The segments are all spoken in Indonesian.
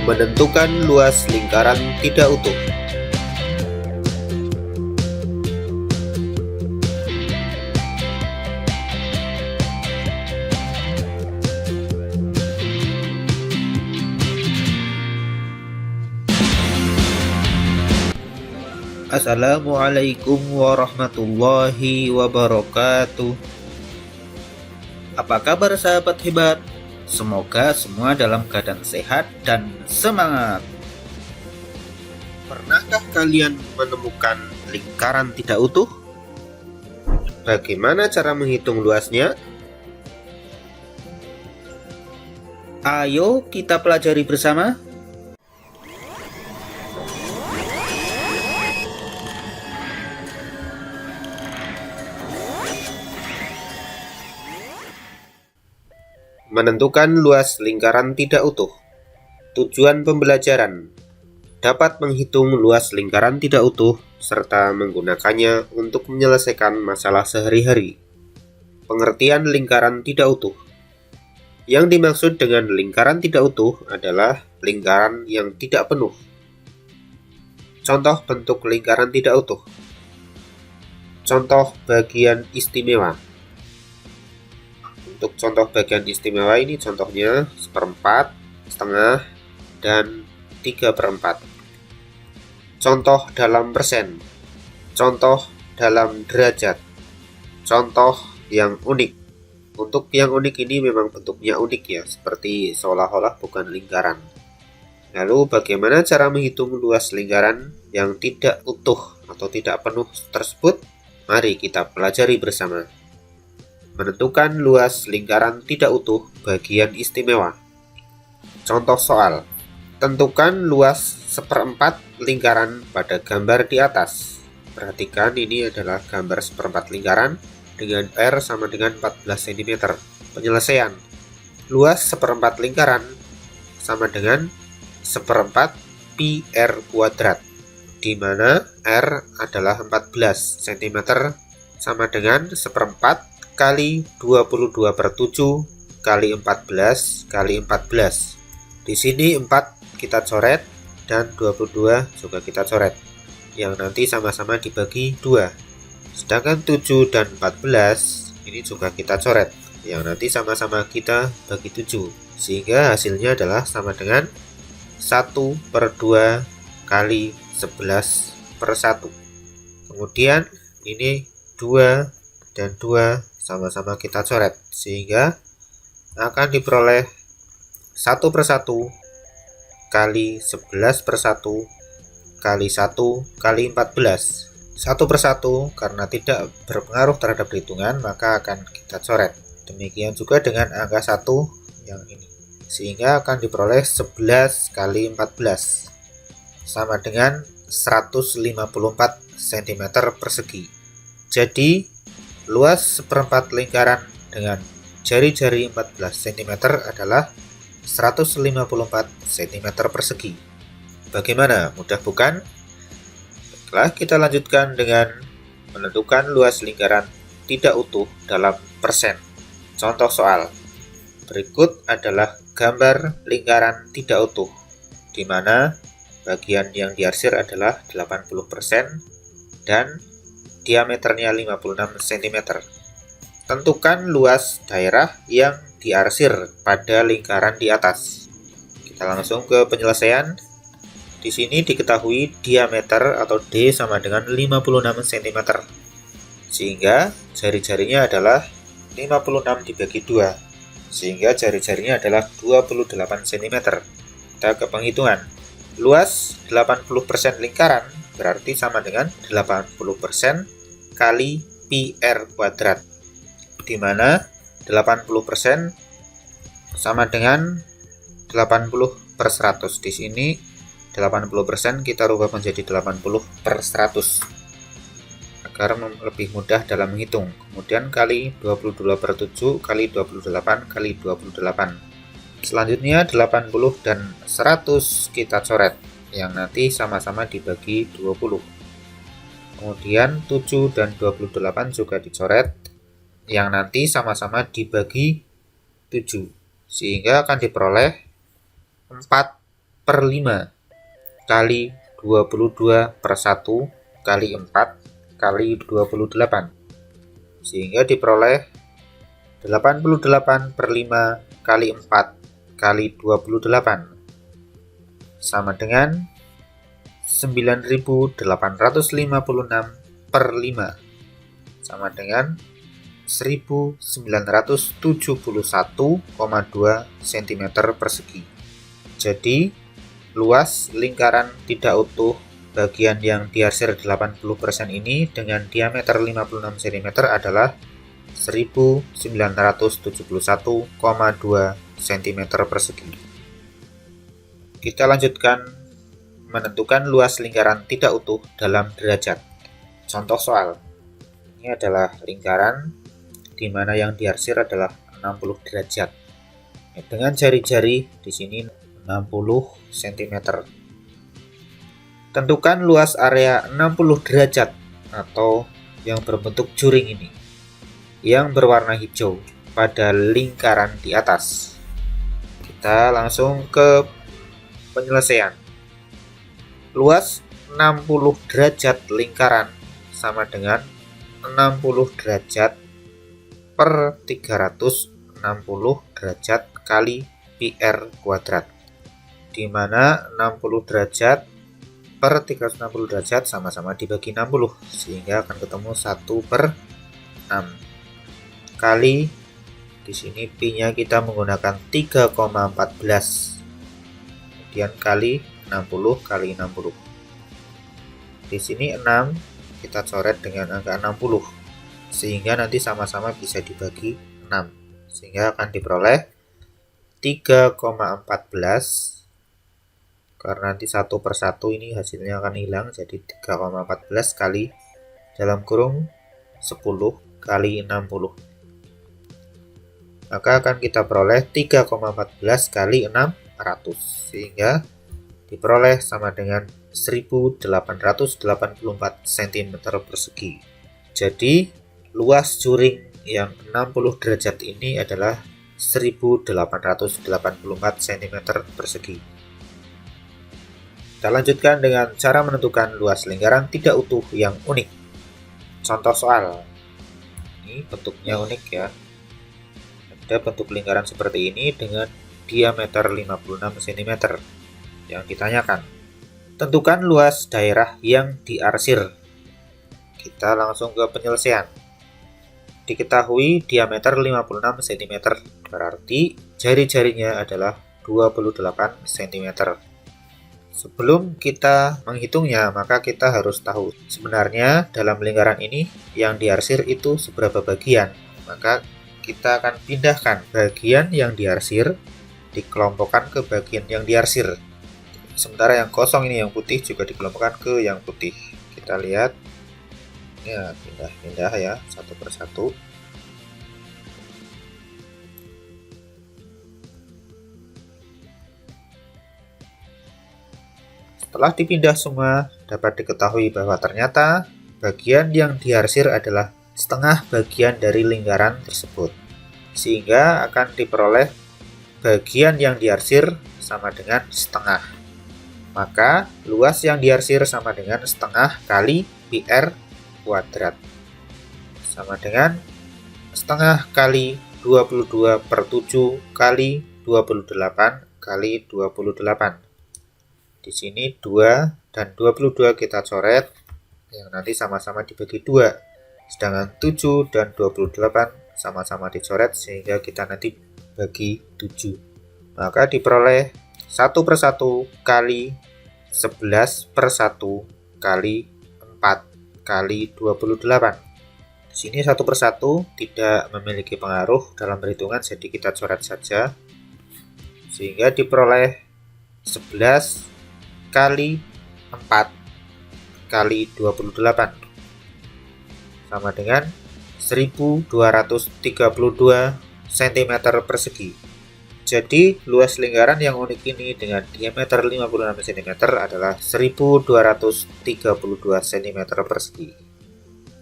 Menentukan luas lingkaran tidak utuh. Assalamualaikum warahmatullahi wabarakatuh. Apa kabar sahabat hebat? Semoga semua dalam keadaan sehat dan semangat. Pernahkah kalian menemukan lingkaran tidak utuh? Bagaimana cara menghitung luasnya? Ayo kita pelajari bersama. Menentukan luas lingkaran tidak utuh. Tujuan pembelajaran: dapat menghitung luas lingkaran tidak utuh serta menggunakannya untuk menyelesaikan masalah sehari-hari. Pengertian lingkaran tidak utuh. Yang dimaksud dengan lingkaran tidak utuh adalah lingkaran yang tidak penuh. Contoh bentuk lingkaran tidak utuh. Contoh bagian istimewa. Untuk contoh bagian istimewa ini contohnya 1/4, setengah, dan 3/4. Contoh dalam persen. Contoh dalam derajat. Contoh yang unik. Untuk yang unik ini memang bentuknya unik ya, seperti seolah-olah bukan lingkaran. Lalu bagaimana cara menghitung luas lingkaran yang tidak utuh atau tidak penuh tersebut? Mari kita pelajari bersama. Menentukan luas lingkaran tidak utuh bagian istimewa. Contoh soal. Tentukan luas 1/4 lingkaran pada gambar di atas. Perhatikan ini adalah gambar 1/4 lingkaran dengan R sama dengan 14 cm. Penyelesaian. Luas 1/4 lingkaran sama dengan 1/4 pi R kuadrat, di mana R adalah 14 cm sama dengan 1/4 kali 22/7 kali 14 kali 14. Di sini 4 kita coret dan 22 juga kita coret, yang nanti sama-sama dibagi 2. Sedangkan 7 dan 14 ini juga kita coret, yang nanti sama-sama kita bagi 7, sehingga hasilnya adalah sama dengan 1/2 kali 11/1. Kemudian ini 2 dan 2 sama-sama kita coret, sehingga akan diperoleh 1/1 kali 11/1 kali 1 kali 14. 1/1 karena tidak berpengaruh terhadap perhitungan maka akan kita coret. Demikian juga dengan angka 1 yang ini, sehingga akan diperoleh 11 kali 14 sama dengan 154 cm persegi. Jadi luas 1/4 lingkaran dengan jari-jari 14 cm adalah 154 cm persegi. Bagaimana? Mudah bukan? Baiklah, kita lanjutkan dengan menentukan luas lingkaran tidak utuh dalam persen. Contoh soal. Berikut adalah gambar lingkaran tidak utuh, di mana bagian yang diarsir adalah 80% dan diameternya 56 cm. Tentukan luas daerah yang diarsir pada lingkaran di atas. Kita langsung ke penyelesaian. Di sini diketahui diameter atau D sama dengan 56 cm. Sehingga jari-jarinya adalah 56 dibagi 2. Sehingga jari-jarinya adalah 28 cm. Kita ke penghitungan. Luas 80% lingkaran berarti sama dengan 80% kali pi R kuadrat, di mana 80% sama dengan 80/100. Di sini 80% kita rubah menjadi 80/100 agar lebih mudah dalam menghitung. Kemudian kali 22/7 kali 28 kali 28. Selanjutnya 80 dan 100 kita coret, yang nanti sama-sama dibagi 20. Kemudian 7 dan 28 juga dicoret, yang nanti sama-sama dibagi 7, sehingga akan diperoleh 4 per 5 kali 22 per 1 kali 4 kali 28, sehingga diperoleh 88 per 5 kali 4 kali 28 sama dengan 9856 per 5 sama dengan 1971,2 cm persegi. Jadi luas lingkaran tidak utuh bagian yang diarsir 80% ini dengan diameter 56 cm adalah 1971,2 cm persegi. Kita lanjutkan menentukan luas lingkaran tidak utuh dalam derajat. Contoh soal. Ini adalah lingkaran di mana yang diarsir adalah 60 derajat. Dengan jari-jari di sini 60 cm. Tentukan luas area 60 derajat atau yang berbentuk juring ini, yang berwarna hijau pada lingkaran di atas. Kita langsung ke penyelesaian. Luas 60 derajat lingkaran sama dengan 60 derajat per 360 derajat kali pi r kuadrat, di mana 60 derajat per 360 derajat sama-sama dibagi 60, sehingga akan ketemu 1 per 6 kali, di sini pi-nya kita menggunakan 3,14, kemudian kali 60 kali 60. Di sini 6 kita coret dengan angka 60, sehingga nanti sama-sama bisa dibagi 6, sehingga akan diperoleh 3,14, karena nanti 1 per 1 ini hasilnya akan hilang, jadi 3,14 kali dalam kurung 10 kali 60, maka akan kita peroleh 3,14 kali 600, sehingga diperoleh sama dengan 1884 cm persegi. Jadi luas juring yang 60 derajat ini adalah 1884 cm persegi. Kita lanjutkan dengan cara menentukan luas lingkaran tidak utuh yang unik. Contoh soal. Ini bentuknya unik ya. Ada bentuk lingkaran seperti ini dengan diameter 56 cm. Yang ditanyakan, tentukan luas daerah yang diarsir. Kita langsung ke penyelesaian. Diketahui diameter 56 cm, berarti jari-jarinya adalah 28 cm. Sebelum kita menghitungnya, maka kita harus tahu sebenarnya dalam lingkaran ini yang diarsir itu seberapa bagian. Maka kita akan pindahkan bagian yang diarsir, dikelompokkan ke bagian yang diarsir. Sementara yang kosong ini yang putih juga dikelompokkan ke yang putih. Kita lihat. Ya, pindah-pindah ya, satu persatu. Setelah dipindah semua, dapat diketahui bahwa ternyata bagian yang diarsir adalah setengah bagian dari lingkaran tersebut, sehingga akan diperoleh bagian yang diarsir sama dengan setengah. Maka luas yang diarsir sama dengan setengah kali pi r kuadrat, sama dengan setengah kali 22 per 7 kali 28 kali 28. Di sini 2 dan 22 kita coret, yang nanti sama-sama dibagi 2. Sedangkan 7 dan 28 sama-sama dicoret, sehingga kita nanti bagi 7. Maka diperoleh 1 per 1 kali 11 per 1 kali 4 kali 28. Di sini 1 per 1 tidak memiliki pengaruh dalam perhitungan, jadi kita coret saja, sehingga diperoleh 11 kali 4 kali 28 sama dengan 1232 cm persegi. Jadi luas lingkaran yang unik ini dengan diameter 56 cm adalah 1232 cm persegi.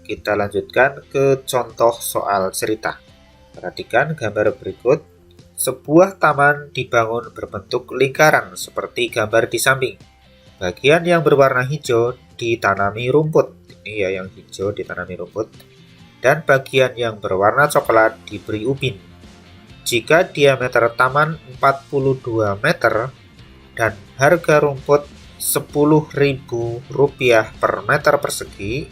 Kita lanjutkan ke contoh soal cerita. Perhatikan gambar berikut. Sebuah taman dibangun berbentuk lingkaran seperti gambar di samping. Bagian yang berwarna hijau ditanami rumput. Ini ya yang hijau ditanami rumput. Dan bagian yang berwarna coklat diberi ubin. Jika diameter taman 42 meter dan harga rumput Rp10.000 per meter persegi,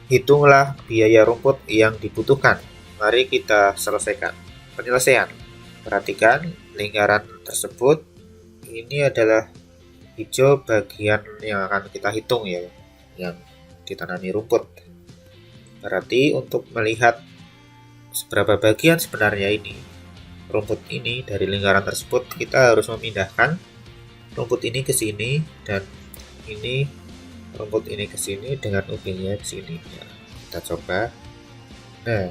hitunglah biaya rumput yang dibutuhkan. Mari kita selesaikan. Penyelesaian. Perhatikan lingkaran tersebut. Ini adalah hijau bagian yang akan kita hitung ya, yang ditanami rumput. Berarti untuk melihat seberapa bagian sebenarnya ini rumput ini dari lingkaran tersebut, kita harus memindahkan rumput ini ke sini dan ini rumput ini ke sini dengan ubinnya ke sini. Ya, kita coba. Nah,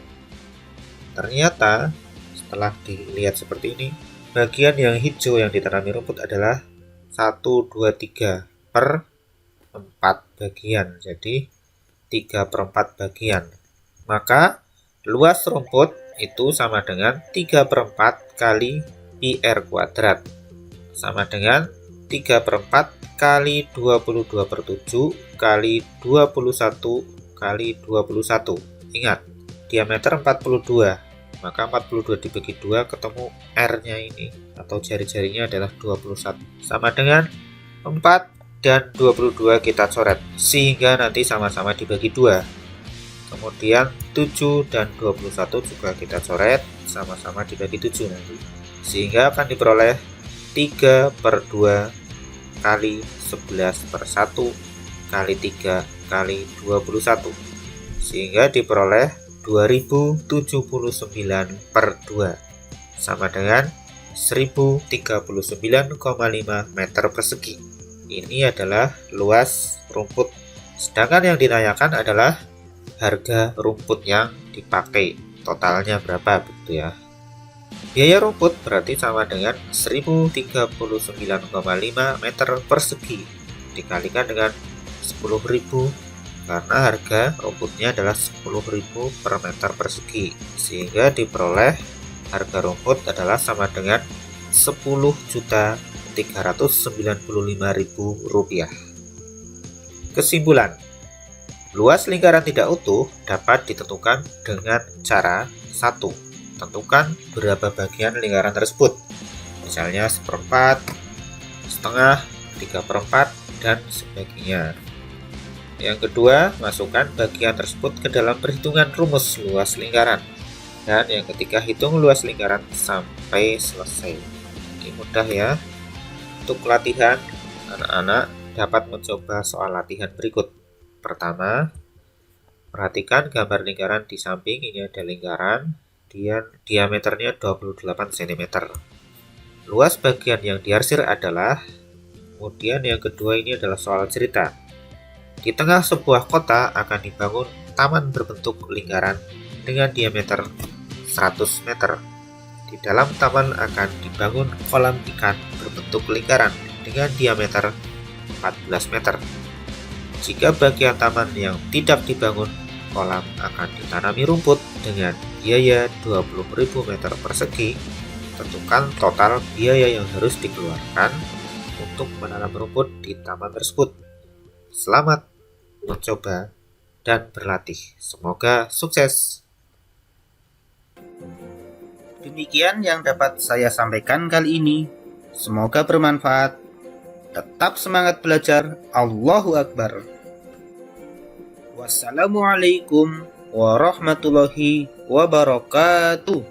ternyata setelah dilihat seperti ini, bagian yang hijau yang ditanami rumput adalah 1, 2, 3 per 4 bagian. Jadi 3/4 bagian. Maka luas rumput itu sama dengan 3/4 kali pi r kuadrat. Sama dengan 3/4 kali 22/7 kali 21 kali 21. Ingat, diameter 42. Maka 42 dibagi 2 ketemu R-nya ini atau jari-jarinya adalah 21. Sama dengan 4 dan 22 kita coret sehingga nanti sama-sama dibagi 2. Kemudian 7 dan 21 juga kita coret sama-sama dibagi 7 nanti. Sehingga akan diperoleh 3/2 kali 11/1 kali 3 kali 21. Sehingga diperoleh 2079/2 sama dengan 1039,5 meter persegi. Ini adalah luas rumput. Sedangkan yang ditanyakan adalah harga rumput yang dipakai. Totalnya berapa begitu ya. Biaya rumput berarti sama dengan 1039,5 meter persegi dikalikan dengan 10.000 karena harga rumputnya adalah 10.000 per meter persegi. Sehingga diperoleh harga rumput adalah sama dengan 10.395.000 rupiah. Kesimpulan, luas lingkaran tidak utuh dapat ditentukan dengan cara 1. Tentukan berapa bagian lingkaran tersebut, misalnya 1/4, setengah, 3/4, dan sebagainya. Yang kedua, masukkan bagian tersebut ke dalam perhitungan rumus luas lingkaran. Dan yang ketiga, hitung luas lingkaran sampai selesai. Ini mudah ya. Untuk latihan, anak-anak dapat mencoba soal latihan berikut. Pertama, perhatikan gambar lingkaran di samping. Ini ada lingkaran, diameternya 28 cm. Luas bagian yang diarsir adalah, kemudian yang kedua ini adalah soal cerita. Di tengah sebuah kota akan dibangun taman berbentuk lingkaran dengan diameter 100 meter. Di dalam taman akan dibangun kolam ikan berbentuk lingkaran dengan diameter 14 meter. Jika bagian taman yang tidak dibangun kolam akan ditanami rumput dengan biaya 20.000 meter persegi, tentukan total biaya yang harus dikeluarkan untuk menanam rumput di taman tersebut. Selamat mencoba dan berlatih. Semoga sukses. Demikian yang dapat saya sampaikan kali ini. Semoga bermanfaat. Tetap semangat belajar. Allahu Akbar. Wassalamualaikum warahmatullahi wabarakatuh.